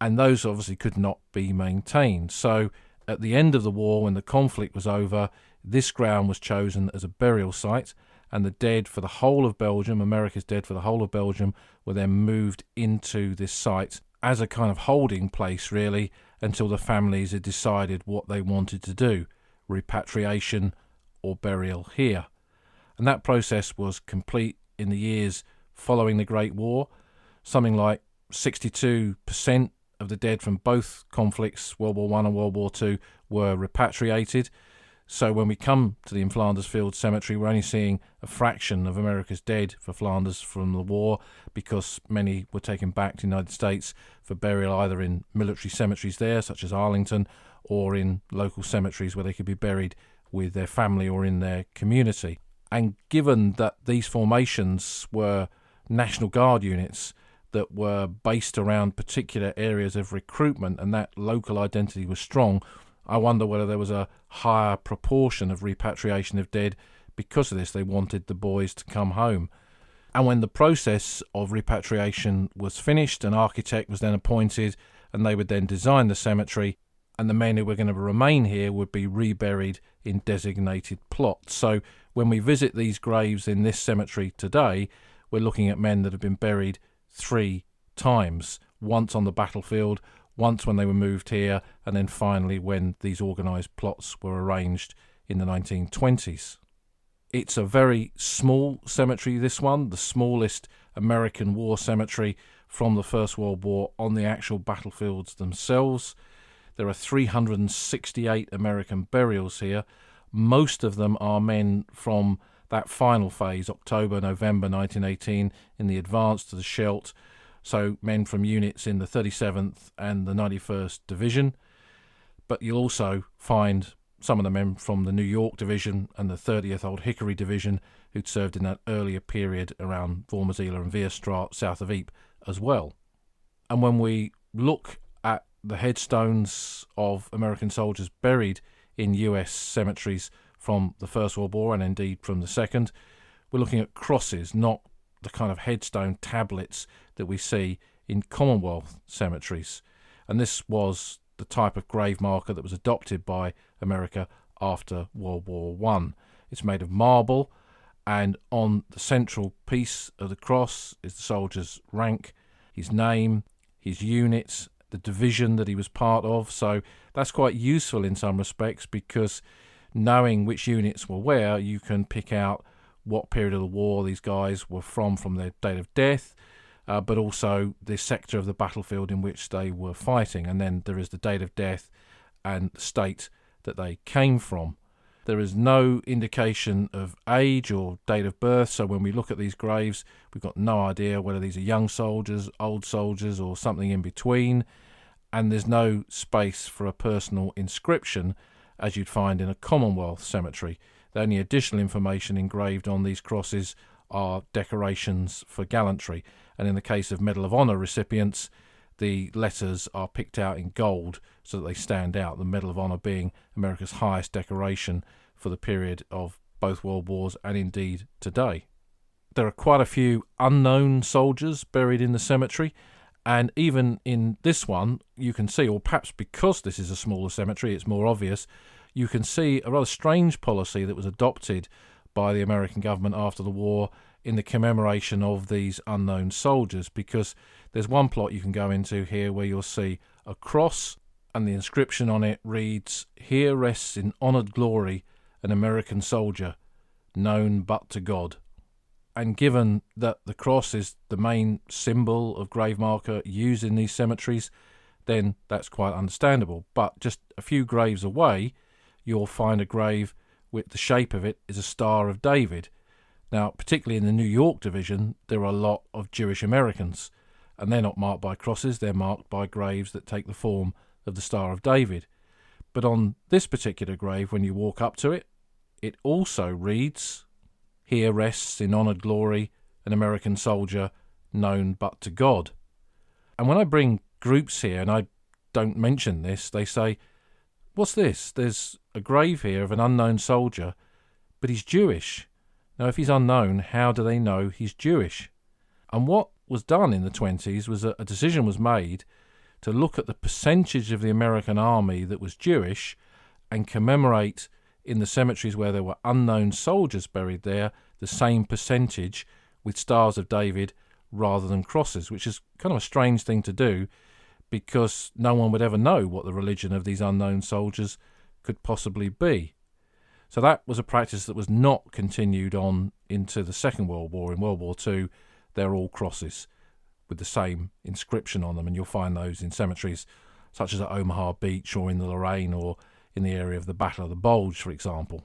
And those obviously could not be maintained. So at the end of the war, when the conflict was over, this ground was chosen as a burial site, and the dead for the whole of Belgium, America's dead for the whole of Belgium, were then moved into this site as a kind of holding place, really, until the families had decided what they wanted to do, repatriation or burial here. And that process was complete in the years following the Great War. Something like 62% of the dead from both conflicts, World War I and World War II, were repatriated. So when we come to the In Flanders Field Cemetery, we're only seeing a fraction of America's dead for Flanders from the war, because many were taken back to the United States for burial either in military cemeteries there, such as Arlington, or in local cemeteries where they could be buried with their family or in their community. And given that these formations were National Guard units that were based around particular areas of recruitment and that local identity was strong, I wonder whether there was a higher proportion of repatriation of dead because of this. They wanted the boys to come home. And when the process of repatriation was finished, an architect was then appointed, and they would then design the cemetery, and the men who were going to remain here would be reburied in designated plots. So when we visit these graves in this cemetery today, we're looking at men that have been buried 3 times, once on the battlefield, once when they were moved here, and then finally when these organised plots were arranged in the 1920s. It's a very small cemetery, this one, the smallest American war cemetery from the First World War on the actual battlefields themselves. There are 368 American burials here. Most of them are men from that final phase, October, November 1918, in the advance to the Scheldt. So men from units in the 37th and the 91st Division. But you'll also find some of the men from the New York Division and the 30th Old Hickory Division who'd served in that earlier period around Vormezele and Weerstraat, south of Ypres as well. And when we look at the headstones of American soldiers buried in US cemeteries from the First World War and indeed from the Second, we're looking at crosses, not the kind of headstone tablets that we see in Commonwealth cemeteries. And this was the type of grave marker that was adopted by America after World War I. It's made of marble, and on the central piece of the cross is the soldier's rank, his name, his units, the division that he was part of. So that's quite useful in some respects, because knowing which units were where, you can pick out what period of the war these guys were from their date of death, but also the sector of the battlefield in which they were fighting. And then there is the date of death and the state that they came from. There is no indication of age or date of birth, so when we look at these graves, we've got no idea whether these are young soldiers, old soldiers, or something in between. And there's no space for a personal inscription, as you'd find in a Commonwealth cemetery. The only additional information engraved on these crosses are decorations for gallantry. And in the case of Medal of Honor recipients, the letters are picked out in gold so that they stand out, the Medal of Honor being America's highest decoration for the period of both World Wars and indeed today. There are quite a few unknown soldiers buried in the cemetery, and even in this one you can see, or perhaps because this is a smaller cemetery it's more obvious, you can see a rather strange policy that was adopted by the American government after the war in the commemoration of these unknown soldiers, because there's one plot you can go into here where you'll see a cross and the inscription on it reads, "Here rests in honoured glory an American soldier, known but to God." And given that the cross is the main symbol of grave marker used in these cemeteries, then that's quite understandable. But just a few graves away, you'll find a grave with the shape of it is a Star of David. Now, particularly in the New York Division, there are a lot of Jewish Americans, and they're not marked by crosses, they're marked by graves that take the form of the Star of David. But on this particular grave, when you walk up to it, it also reads, "Here rests in honoured glory an American soldier, known but to God." And when I bring groups here and I don't mention this, they say, "What's this? There's a grave here of an unknown soldier, but he's Jewish." Now, if he's unknown, how do they know he's Jewish? And what was done in the 20s was a decision was made to look at the percentage of the American army that was Jewish and commemorate in the cemeteries where there were unknown soldiers buried there the same percentage with Stars of David rather than crosses, which is kind of a strange thing to do because no one would ever know what the religion of these unknown soldiers could possibly be. So that was a practice that was not continued on into the Second World War. In World War II, they're all crosses with the same inscription on them, and you'll find those in cemeteries such as at Omaha Beach or in the Lorraine or in the area of the Battle of the Bulge, for example.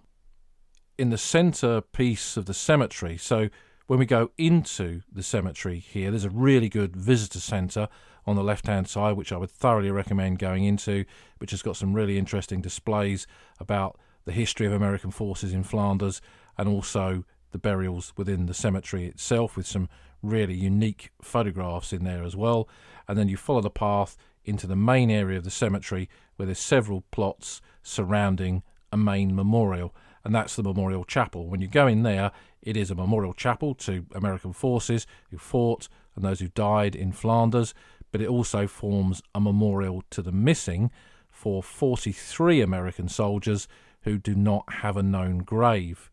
In the centre piece of the cemetery, so when we go into the cemetery here, there's a really good visitor centre on the left-hand side, which I would thoroughly recommend going into, which has got some really interesting displays about the history of American forces in Flanders and also the burials within the cemetery itself, with some really unique photographs in there as well. And then you follow the path into the main area of the cemetery where there's several plots surrounding a main memorial, and that's the Memorial Chapel. When you go in there, it is a memorial chapel to American forces who fought and those who died in Flanders, but it also forms a memorial to the missing for 43 American soldiers who do not have a known grave.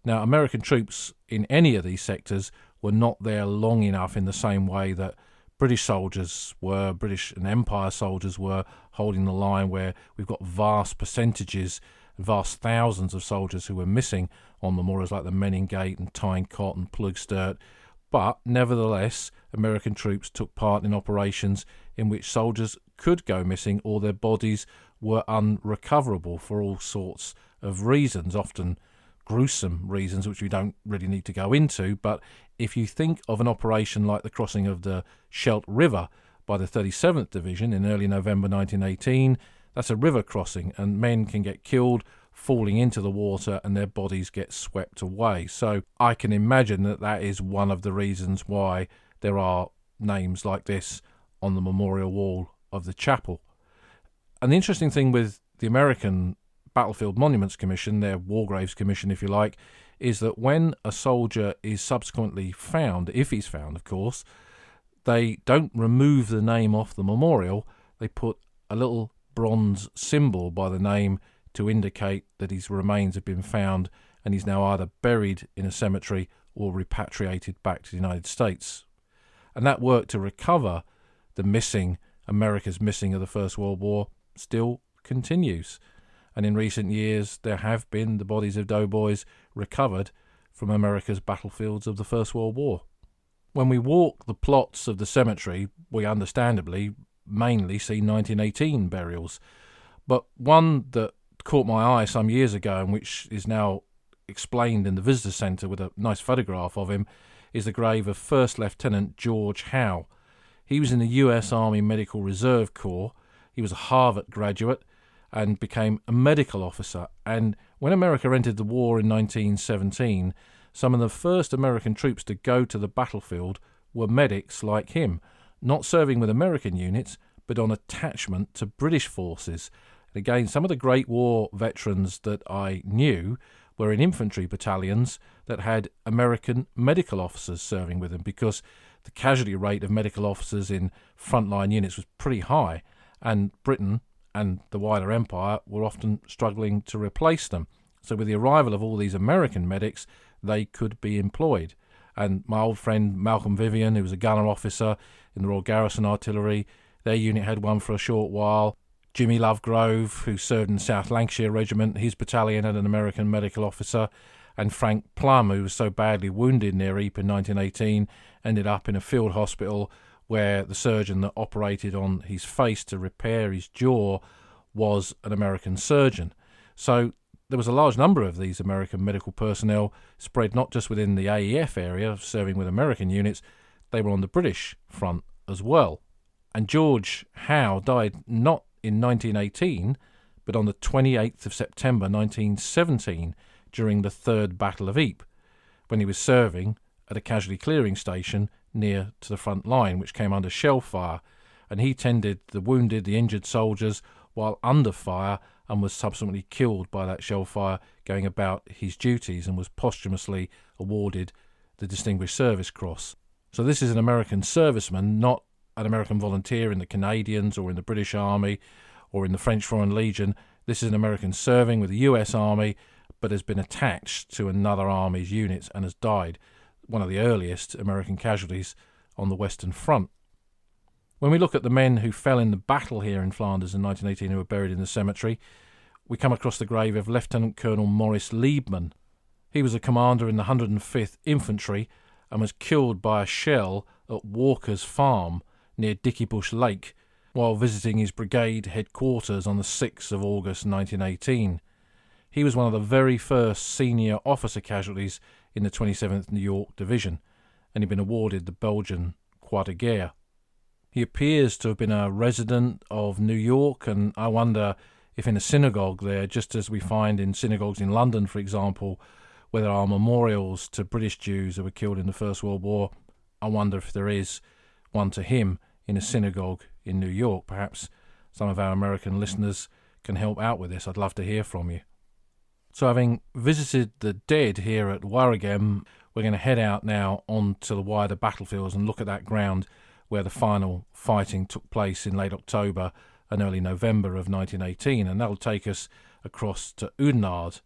Now, American troops in any of these sectors were not there long enough in the same way that British soldiers were, British and Empire soldiers were, holding the line, where we've got vast percentages, vast thousands of soldiers who were missing on memorials like the Menin Gate and Tyne Cot and Plugstert. But nevertheless, American troops took part in operations in which soldiers could go missing or their bodies were unrecoverable for all sorts of reasons, often gruesome reasons, which we don't really need to go into. But if you think of an operation like the crossing of the Scheldt River by the 37th Division in early November 1918, that's a river crossing, and men can get killed falling into the water and their bodies get swept away. So I can imagine that that is one of the reasons why there are names like this on the memorial wall of the chapel. And the interesting thing with the American Battlefield Monuments Commission, their War Graves Commission if you like, is that when a soldier is subsequently found, if he's found of course, they don't remove the name off the memorial, they put a little bronze symbol by the name to indicate that his remains have been found and he's now either buried in a cemetery or repatriated back to the United States. And that work to recover the America's missing of the First World War still continues. And in recent years there have been the bodies of doughboys recovered from America's battlefields of the First World War. When we walk the plots of the cemetery, we understandably mainly see 1918 burials. But one that caught my eye some years ago and which is now explained in the visitor centre with a nice photograph of him is the grave of First Lieutenant George Howe. He was in the US Army Medical Reserve Corps. He was a Harvard graduate and became a medical officer. And when America entered the war in 1917, some of the first American troops to go to the battlefield were medics like him, not serving with American units, but on attachment to British forces. And again, some of the Great War veterans that I knew were in infantry battalions that had American medical officers serving with them, because the casualty rate of medical officers in frontline units was pretty high, and Britain and the wider empire were often struggling to replace them. So with the arrival of all these American medics, they could be employed. And my old friend Malcolm Vivian, who was a gunner officer in the Royal Garrison Artillery, their unit had one for a short while. Jimmy Lovegrove, who served in the South Lancashire Regiment, his battalion had an American medical officer. And Frank Plum, who was so badly wounded near Ypres in 1918, ended up in a field hospital where the surgeon that operated on his face to repair his jaw was an American surgeon. So there was a large number of these American medical personnel spread not just within the AEF area, serving with American units, they were on the British front as well. And George Howe died not in 1918, but on the 28th of September 1917 during the Third Battle of Ypres, when he was serving at a casualty clearing station near to the front line, which came under shell fire, and he tended the wounded, the injured soldiers while under fire, and was subsequently killed by that shell fire going about his duties, and was posthumously awarded the Distinguished Service Cross. So this is an American serviceman, not an American volunteer in the Canadians or in the British Army or in the French Foreign Legion. This is an American serving with the US Army, but has been attached to another army's units and has died, one of the earliest American casualties on the Western Front. When we look at the men who fell in the battle here in Flanders in 1918 who were buried in the cemetery, we come across the grave of Lieutenant Colonel Maurice Liebman. He was a commander in the 105th Infantry and was killed by a shell at Walker's Farm near Dickiebush Lake while visiting his brigade headquarters on the 6th of August 1918. He was one of the very first senior officer casualties in the 27th New York Division, and he'd been awarded the Belgian Croix de Guerre. He appears to have been a resident of New York, and I wonder if in a synagogue there, just as we find in synagogues in London, for example, where there are memorials to British Jews who were killed in the First World War, I wonder if there is one to him in a synagogue in New York. Perhaps some of our American listeners can help out with this. I'd love to hear from you. So having visited the dead here at Waregem, we're going to head out now onto the wider battlefields and look at that ground where the final fighting took place in late October and early November of 1918, and that'll take us across to Oudenaarde.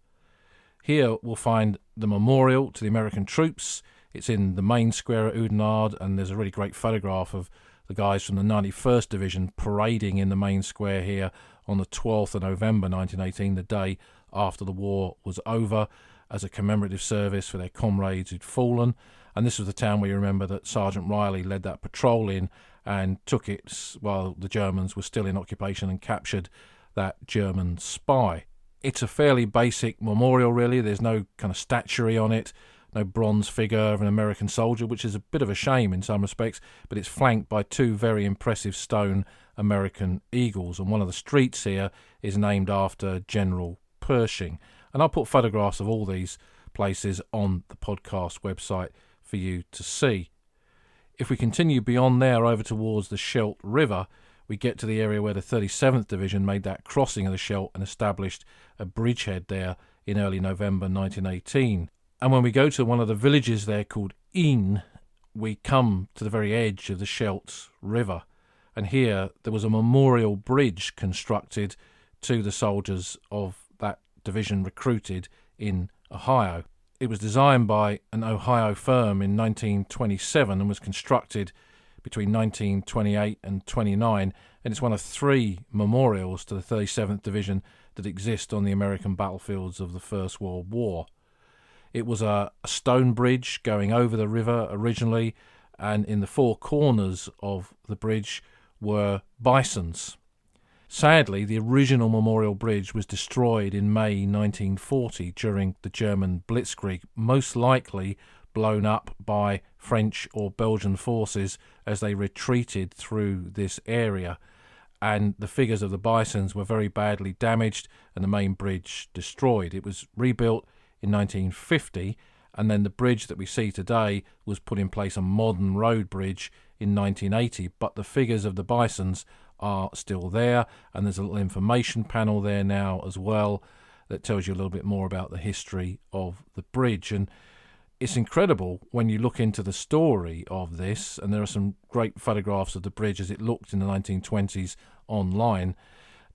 Here we'll find the memorial to the American troops. It's in the main square at Oudenaarde, and there's a really great photograph of the guys from the 91st Division parading in the main square here on the 12th of November 1918, the day after the war was over, as a commemorative service for their comrades who'd fallen. And this was the town where you remember that Sergeant Riley led that patrol in and took it while the Germans were still in occupation and captured that German spy. It's a fairly basic memorial, really. There's no kind of statuary on it, no bronze figure of an American soldier, which is a bit of a shame in some respects, but it's flanked by two very impressive stone American eagles, and one of the streets here is named after General Pershing. And I'll put photographs of all these places on the podcast website for you to see. If we continue beyond there over towards the Scheldt River, we get to the area where the 37th Division made that crossing of the Scheldt and established a bridgehead there in early November 1918. And when we go to one of the villages there called Ypres, we come to the very edge of the Scheldt River. And here there was a memorial bridge constructed to the soldiers of that division recruited in Ohio. It was designed by an Ohio firm in 1927 and was constructed between 1928 and 29, and it's one of three memorials to the 37th Division that exist on the American battlefields of the First World War. It was a stone bridge going over the river originally, and in the four corners of the bridge were bisons. Sadly, the original memorial bridge was destroyed in May 1940 during the German Blitzkrieg, most likely blown up by French or Belgian forces as they retreated through this area. And the figures of the bisons were very badly damaged and the main bridge destroyed. It was rebuilt in 1950, and then the bridge that we see today was put in place, a modern road bridge, in 1980. But the figures of the bisons are still there, and there's a little information panel there now as well that tells you a little bit more about the history of the bridge. And it's incredible when you look into the story of this, and there are some great photographs of the bridge as it looked in the 1920s online,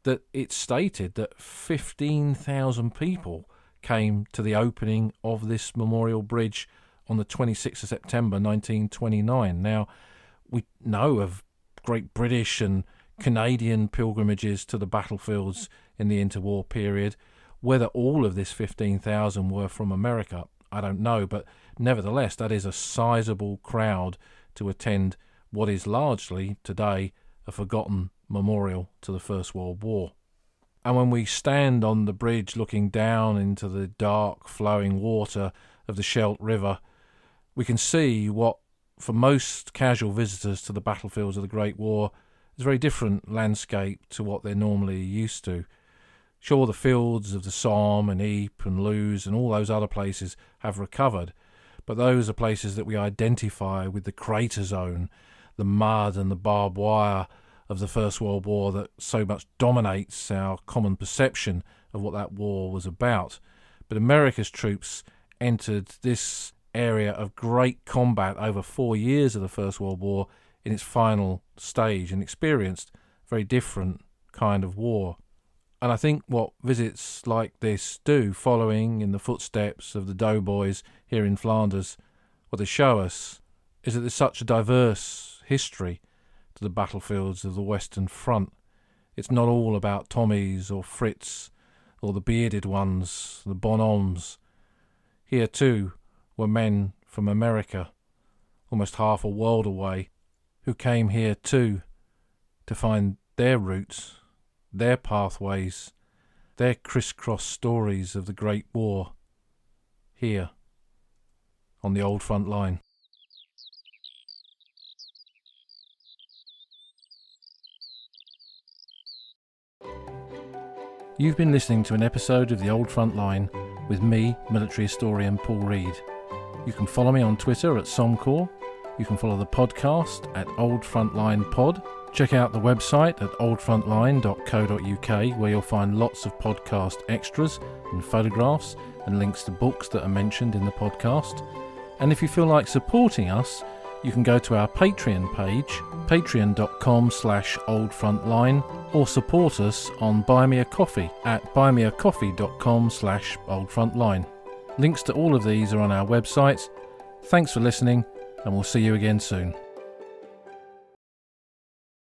that it's stated that 15,000 people came to the opening of this memorial bridge on the 26th of September 1929. Now, we know of great British and Canadian pilgrimages to the battlefields in the interwar period. Whether all of this 15,000 were from America, I don't know, but nevertheless, that is a sizable crowd to attend what is largely today a forgotten memorial to the First World War. And when we stand on the bridge looking down into the dark flowing water of the Scheldt River, we can see what, for most casual visitors to the battlefields of the Great War, is a very different landscape to what they're normally used to. Sure, the fields of the Somme and Ypres and Loos and all those other places have recovered, but those are places that we identify with the crater zone, the mud and the barbed wire of the First World War that so much dominates our common perception of what that war was about. But America's troops entered this area of great combat over 4 years of the First World War in its final stage and experienced a very different kind of war. And I think what visits like this do, following in the footsteps of the Doughboys here in Flanders, what they show us is that there's such a diverse history to the battlefields of the Western Front. It's not all about Tommies or Fritz or the bearded ones, the bonhommes. Here too were men from America, almost half a world away, who came here too to find their roots, their pathways, their crisscross stories of the Great War, here on the old front line. You've been listening to an episode of The Old Front Line with me, military historian Paul Reed. You can follow me on Twitter at Somcor. You can follow the podcast at Old Frontline Pod. Check out the website at oldfrontline.co.uk, where you'll find lots of podcast extras and photographs and links to books that are mentioned in the podcast. And if you feel like supporting us, you can go to our Patreon page, patreon.com/oldfrontline, or support us on Buy Me a Coffee at buymeacoffee.com/oldfrontline. Links to all of these are on our website. Thanks for listening, and we'll see you again soon.